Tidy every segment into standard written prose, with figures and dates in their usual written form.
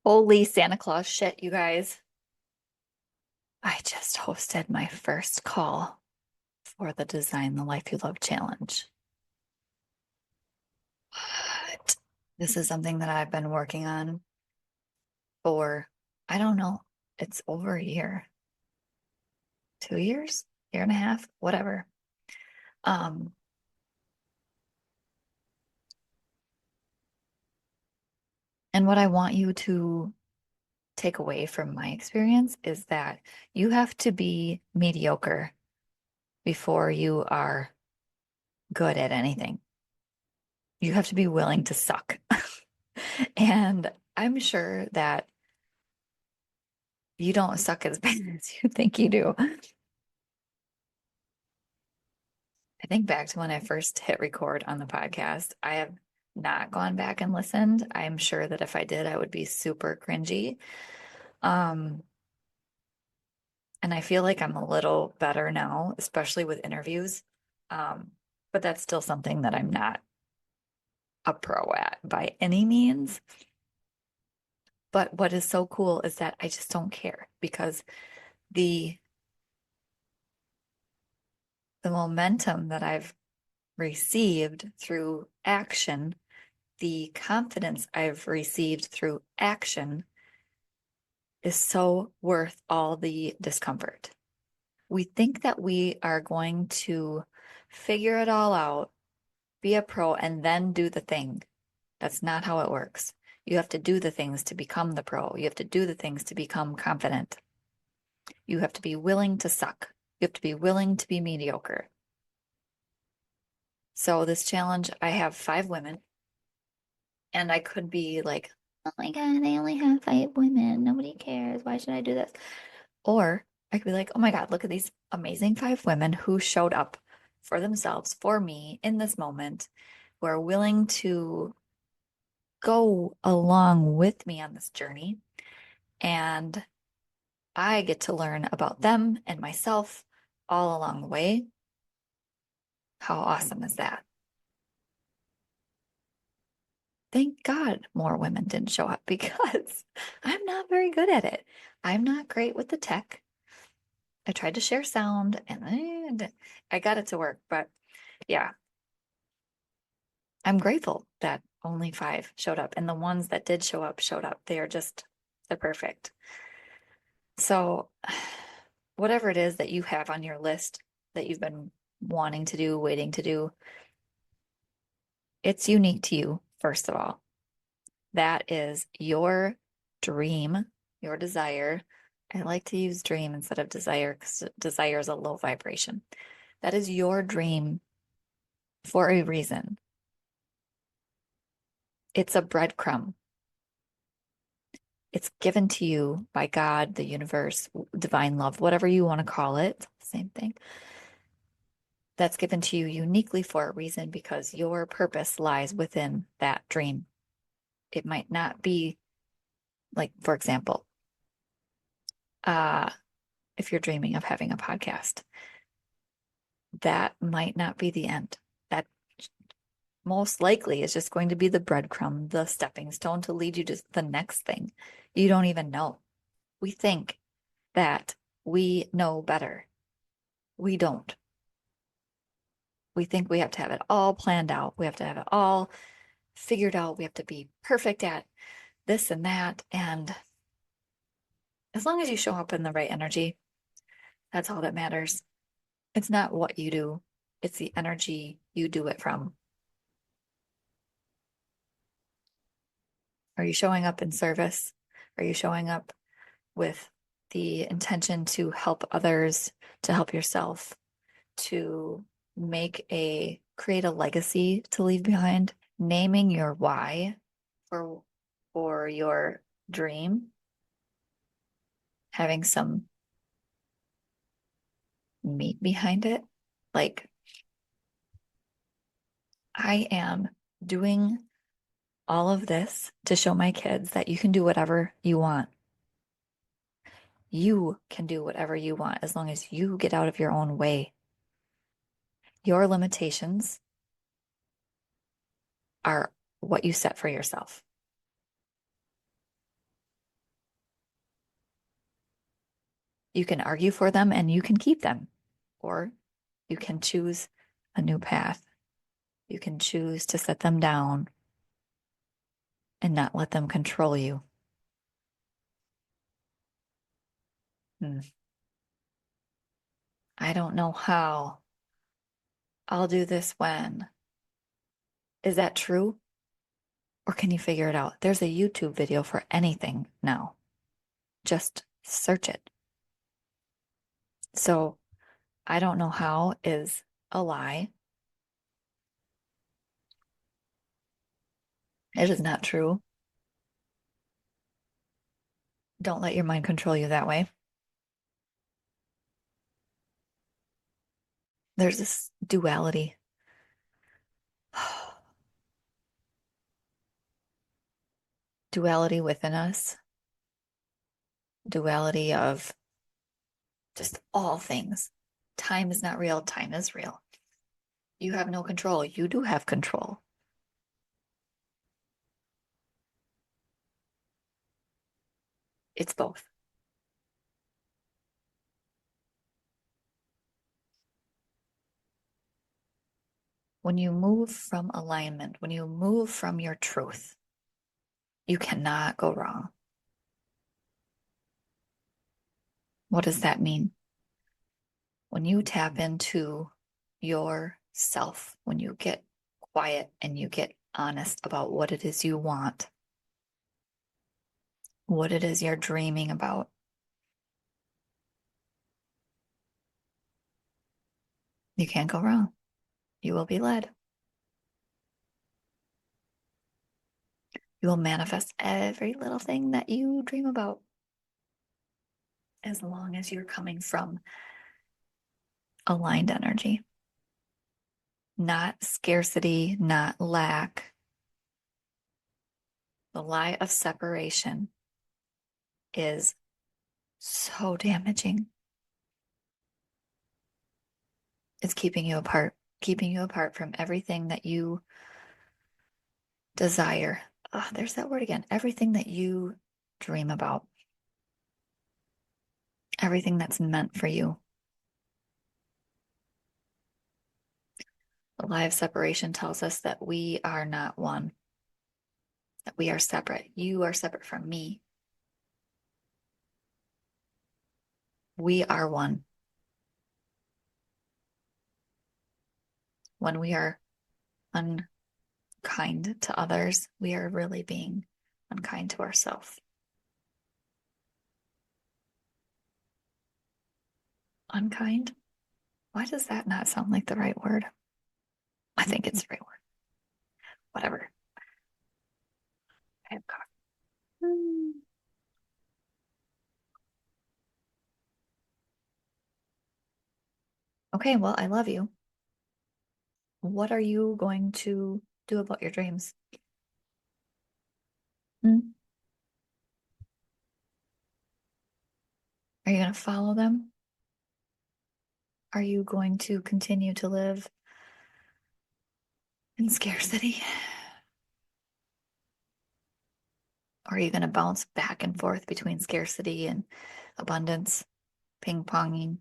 Holy Santa Claus shit, you guys. I just hosted my first call for the Design the Life You Love challenge. What? This is something that I've been working on for, I don't know, it's over a year, 2 years, year and a half, whatever. Um, and what I want you to take away from my experience is that you have to be mediocre before you are good at anything. You have to be willing to suck. And I'm sure that you don't suck as bad as you think you do. I think back to when I first hit record on the podcast. I have not gone back and listened. I'm sure that if I did, I would be super cringy. Um, and I feel like I'm a little better now, especially with interviews. Um, but that's still something that I'm not a pro at by any means. But what is so cool is that I just don't care because the the momentum that I've received through action, the confidence I've received through action is so worth all the discomfort. We think that we are going to figure it all out, be a pro, and then do the thing. That's not how it works. You have to do the things to become the pro. You have to do the things to become confident. You have to be willing to suck. You have to be willing to be mediocre. So, this challenge, I have 5 women. And I could be like, oh my God, they only have 5 women. Nobody cares. Why should I do this? Or I could be like, oh my God, look at these amazing 5 women who showed up for themselves, for me in this moment, who are willing to go along with me on this journey. And I get to learn about them and myself all along the way. How awesome is that? Thank God more women didn't show up because I'm not very good at it. I'm not great with the tech. I tried to share sound and I got it to work, but yeah, I'm grateful that only 5 showed up and the ones that did show up showed up. They're perfect. So whatever it is that you have on your list that you've been wanting to do, waiting to do, it's unique to you, first of all. That is your dream, your desire. I like to use dream instead of desire because desire is a low vibration. That is your dream for a reason. It's a breadcrumb. It's given to you by God, the universe, divine love, whatever you want to call it, same thing. That's given to you uniquely for a reason because your purpose lies within that dream. It might not be like, for example, uh, if you're dreaming of having a podcast, that might not be the end. That most likely is just going to be the breadcrumb, the stepping stone to lead you to the next thing. You don't even know. We think that we know better. We don't. We think we have to have it all planned out. We have to have it all figured out. We have to be perfect at this and that. And as long as you show up in the right energy, that's all that matters. It's not what you do, it's the energy you do it from. Are you showing up in service? Are you showing up with the intention to help others, to help yourself, to create a legacy to leave behind? Naming your why for your dream, having some meat behind it. Like, I am doing all of this to show my kids that you can do whatever you want. You can do whatever you want as long as you get out of your own way. Your limitations are what you set for yourself. You can argue for them and you can keep them, or you can choose a new path. You can choose to set them down and not let them control you. Hmm. I don't know how. I'll do this when. Is that true? Or can you figure it out? There's a YouTube video for anything now. Just search it. So I don't know how is a lie. It is not true. Don't let your mind control you that way. There's this duality. Duality within us, duality of just all things. Time is not real, time is real. You have no control. You do have control. It's both. When you move from alignment, when you move from your truth, you cannot go wrong. What does that mean? When you tap into yourself, when you get quiet and you get honest about what it is you want, what it is you're dreaming about, you can't go wrong. You will be led. You will manifest every little thing that you dream about as long as you're coming from aligned energy, not scarcity, not lack. The lie of separation is so damaging. It's keeping you apart from everything that you desire. Oh, there's that word again. Everything that you dream about, everything that's meant for you. The lie of separation tells us that we are not one, that we are separate. You are separate from me. We are one. When we are unkind to others, we are really being unkind to ourselves. Unkind? Why does that not sound like the right word? I think it's the right word. Whatever. I have coffee. Okay, well, I love you. What are you going to do about your dreams? Hmm? Are you going to follow them? Are you going to continue to live in scarcity? Or are you going to bounce back and forth between scarcity and abundance, ping-ponging?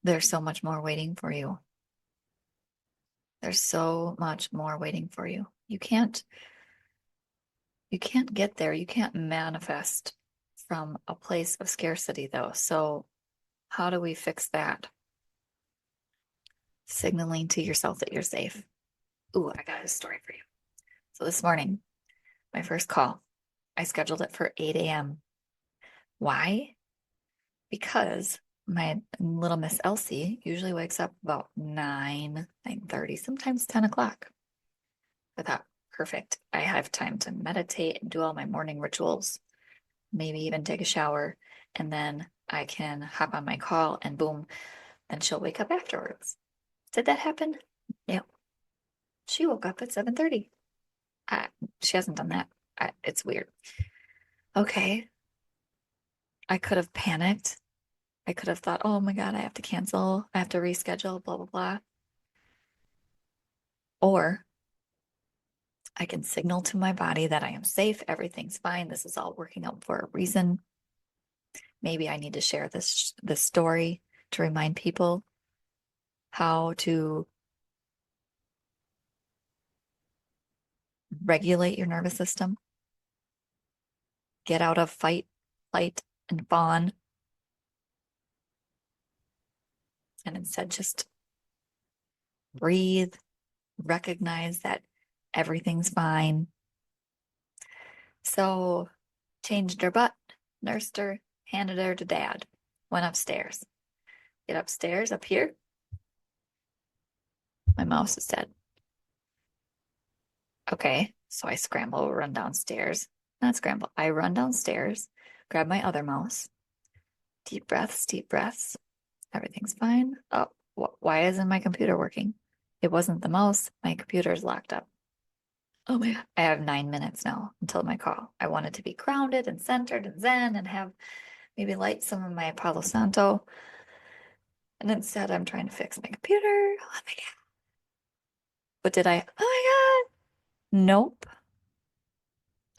There's so much more waiting for you. There's so much more waiting for you. You can't get there. You can't manifest from a place of scarcity though. So how do we fix that? Signaling to yourself that you're safe. Ooh, I got a story for you. So this morning, my first call, I scheduled it for 8 a.m. Why? Because my little Miss Elsie usually wakes up about 9:30, sometimes 10 o'clock. I thought, perfect. I have time to meditate and do all my morning rituals, maybe even take a shower, and then I can hop on my call and boom, then she'll wake up afterwards. Did that happen? No. She woke up at 7:30. She hasn't done that. It's weird. Okay. I could have panicked. I could have thought, oh my God, I have to cancel. I have to reschedule, blah, blah, blah. Or I can signal to my body that I am safe. Everything's fine. This is all working out for a reason. Maybe I need to share this story to remind people how to regulate your nervous system, get out of fight, flight, and fawn, and instead just breathe, recognize that everything's fine. So changed her butt, nursed her, handed her to dad, went upstairs. Get upstairs, up here. My mouse is dead. Okay, so I scramble, run downstairs. Not scramble, I run downstairs, grab my other mouse. Deep breaths, deep breaths. Everything's fine. Oh, why isn't my computer working? It wasn't the mouse. My computer's locked up. Oh my God. I have 9 minutes now until my call. I wanted to be grounded and centered and zen and have maybe light some of my Palo Santo. And instead, I'm trying to fix my computer. Oh my God. But did I? Oh my God. Nope.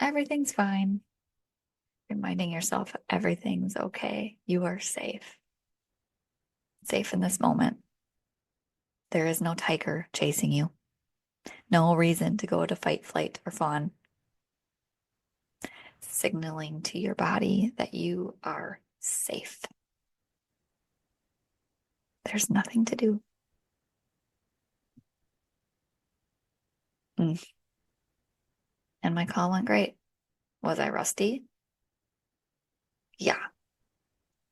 Everything's fine. Reminding yourself everything's okay. You are safe. Safe in this moment. There is no tiger chasing you. No reason to go to fight, flight, or fawn. Signaling to your body that you are safe. There's nothing to do. Mm. And my call went great. Was I rusty? Yeah.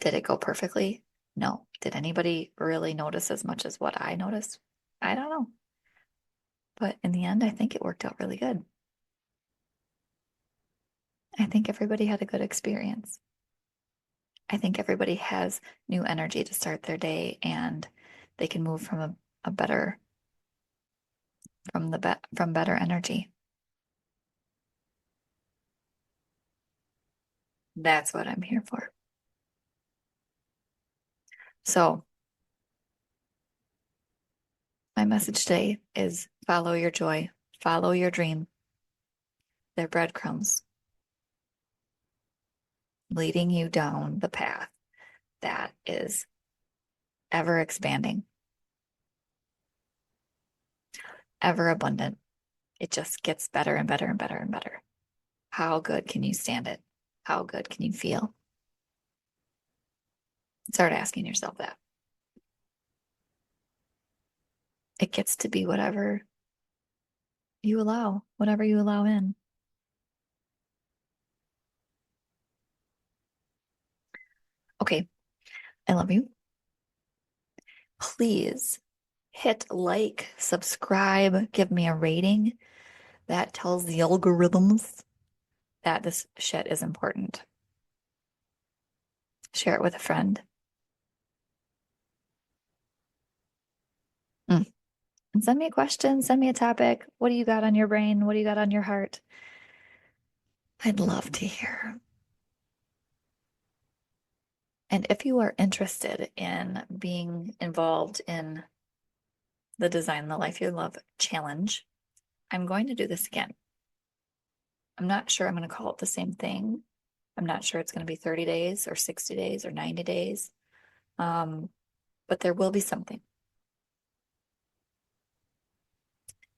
Did it go perfectly? No. Did anybody really notice as much as what I noticed? I don't know. But in the end, I think it worked out really good. I think everybody had a good experience. I think everybody has new energy to start their day and they can move from a better from better energy. That's what I'm here for. So, my message today is follow your joy, follow your dream. They're breadcrumbs leading you down the path that is ever expanding, ever abundant. It just gets better and better and better and better. How good can you stand it? How good can you feel? Start asking yourself that. It gets to be whatever whatever you allow in. Okay, I love you. Please hit like, subscribe, give me a rating. That tells the algorithms that this shit is important. Share it with a friend. Mm. And send me a question, send me a topic. What do you got on your brain? What do you got on your heart? I'd love to hear. And if you are interested in being involved in the Design the Life You Love challenge, I'm going to do this again. I'm not sure I'm going to call it the same thing. I'm not sure it's going to be 30 days or 60 days or 90 days. But there will be something.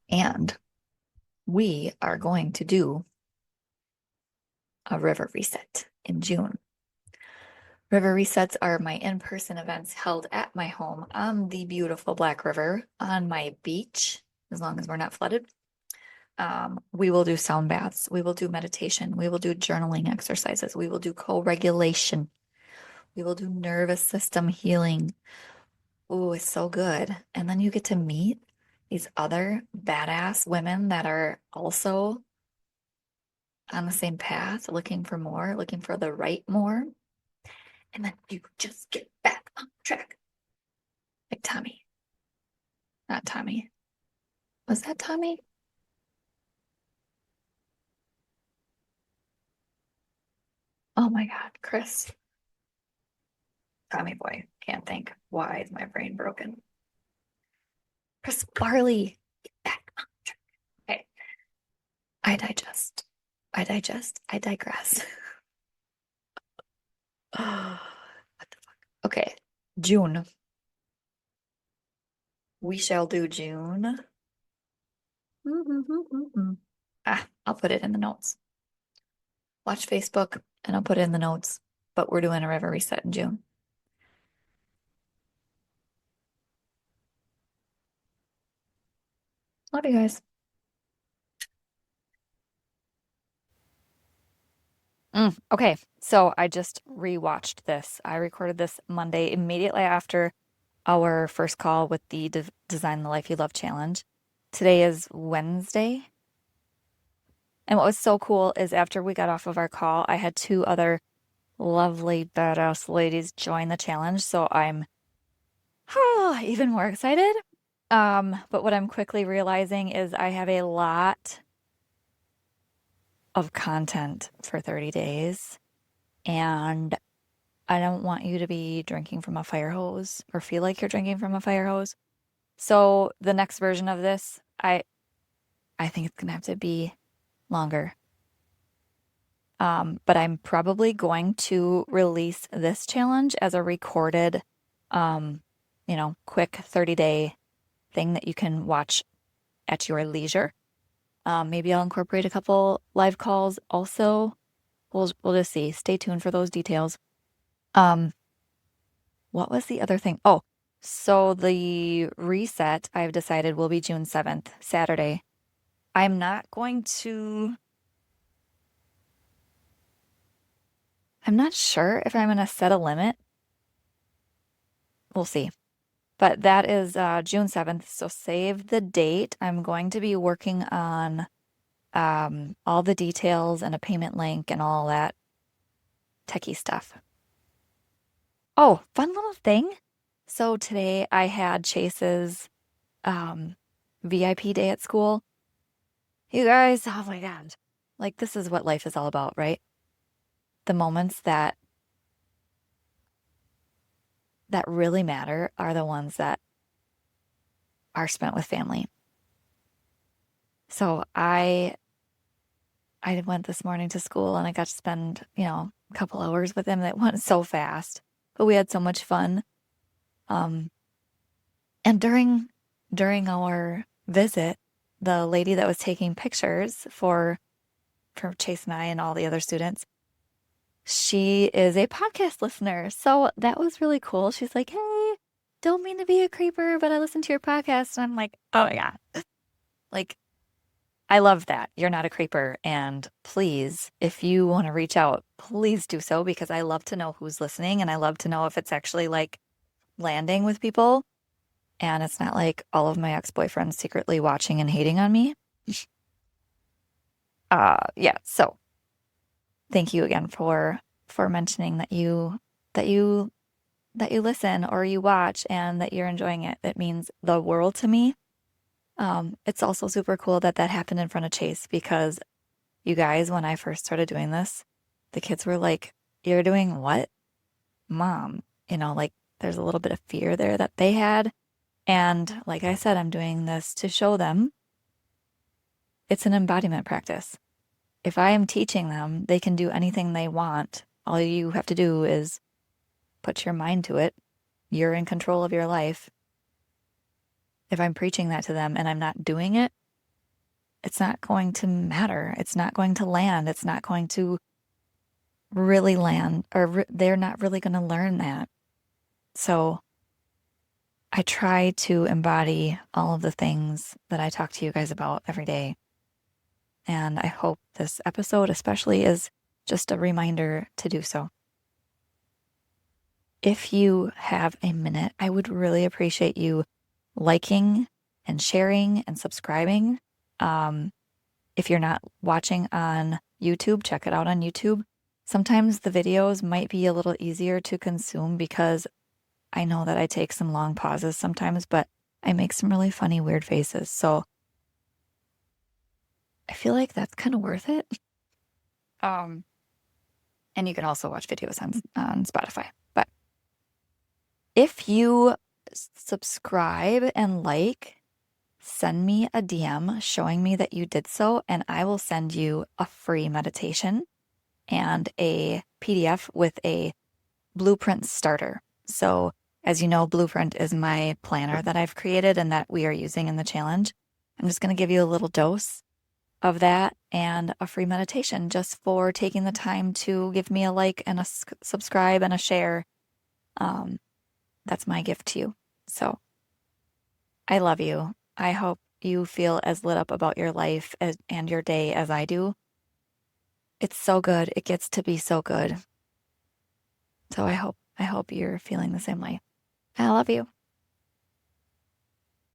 And we are going to do a river reset in June. River resets are my in-person events held at my home on the beautiful Black River on my beach, as long as we're not flooded. We will do sound baths. We will do meditation. We will do journaling exercises. We will do co-regulation. We will do nervous system healing. Oh, it's so good. And then you get to meet these other badass women that are also on the same path, looking for more, looking for the right more. And then you just get back on track. Like Tommy. Not Tommy. Was that Tommy? Oh my God, Chris. Tommy boy. Can't think. Why is my brain broken? Chris Farley. Get back on track. Okay. I digress. What the fuck? Okay. June. We shall do June. I'll put it in the notes. Watch Facebook and I'll put it in the notes. But we're doing a river reset in June. Love you guys. Okay, so I just rewatched this. I recorded this Monday immediately after our first call with the Design the Life You Love challenge. Today is Wednesday. And what was so cool is after we got off of our call, I had two other lovely, badass ladies join the challenge. So I'm even more excited. But what I'm quickly realizing is I have a lot of content for 30 days. And I don't want you to be drinking from a fire hose or feel like you're drinking from a fire hose. So the next version of this, I think it's gonna have to be longer. But I'm probably going to release this challenge as a recorded, quick 30-day thing that you can watch at your leisure. Maybe I'll incorporate a couple live calls also. We'll just see. Stay tuned for those details. What was the other thing? Oh, so the reset I've decided will be June 7th, Saturday. I'm not sure if I'm going to set a limit. We'll see. But that is June 7th, so save the date. I'm going to be working on all the details and a payment link and all that techie stuff. Oh, fun little thing. So today I had Chase's VIP day at school. You guys, oh my God. Like, this is what life is all about, right? The moments that really matter are the ones that are spent with family. So I went this morning to school and I got to spend, a couple hours with him that went so fast. But we had so much fun. And during our visit, the lady that was taking pictures for Chase and I and all the other students, she is a podcast listener. So that was really cool. She's like, "Hey, don't mean to be a creeper, but I listened to your podcast." And I'm like, "Oh my God." Like, I love that. You're not a creeper. And please, if you want to reach out, please do so because I love to know who's listening and I love to know if it's actually like landing with people and it's not like all of my ex-boyfriends secretly watching and hating on me. Yeah, so thank you again for mentioning that you listen or you watch and that you're enjoying it. It means the world to me. It's also super cool that happened in front of Chase because you guys, when I first started doing this, the kids were like, "You're doing what, Mom?" Like there's a little bit of fear there that they had. And like I said, I'm doing this to show them it's an embodiment practice. If I am teaching them, they can do anything they want. All you have to do is put your mind to it. You're in control of your life. If I'm preaching that to them and I'm not doing it, it's not going to matter. It's not going to land. It's not going to really land, or they're not really going to learn that. So I try to embody all of the things that I talk to you guys about every day. And I hope this episode especially is just a reminder to do so. If you have a minute, I would really appreciate you liking and sharing and subscribing. If you're not watching on YouTube, check it out on YouTube. Sometimes the videos might be a little easier to consume because I know that I take some long pauses sometimes, but I make some really funny, weird faces. So I feel like that's kind of worth it. And you can also watch videos on Spotify. But if you subscribe and like, send me a DM showing me that you did so, and I will send you a free meditation and a PDF with a blueprint starter. So, as you know, Blueprint is my planner that I've created and that we are using in the challenge. I'm just going to give you a little dose of that and a free meditation just for taking the time to give me a like and a subscribe and a share. That's my gift to you. So I love you. I hope you feel as lit up about your life and your day as I do. It's so good. It gets to be so good. So I hope you're feeling the same way. I love you.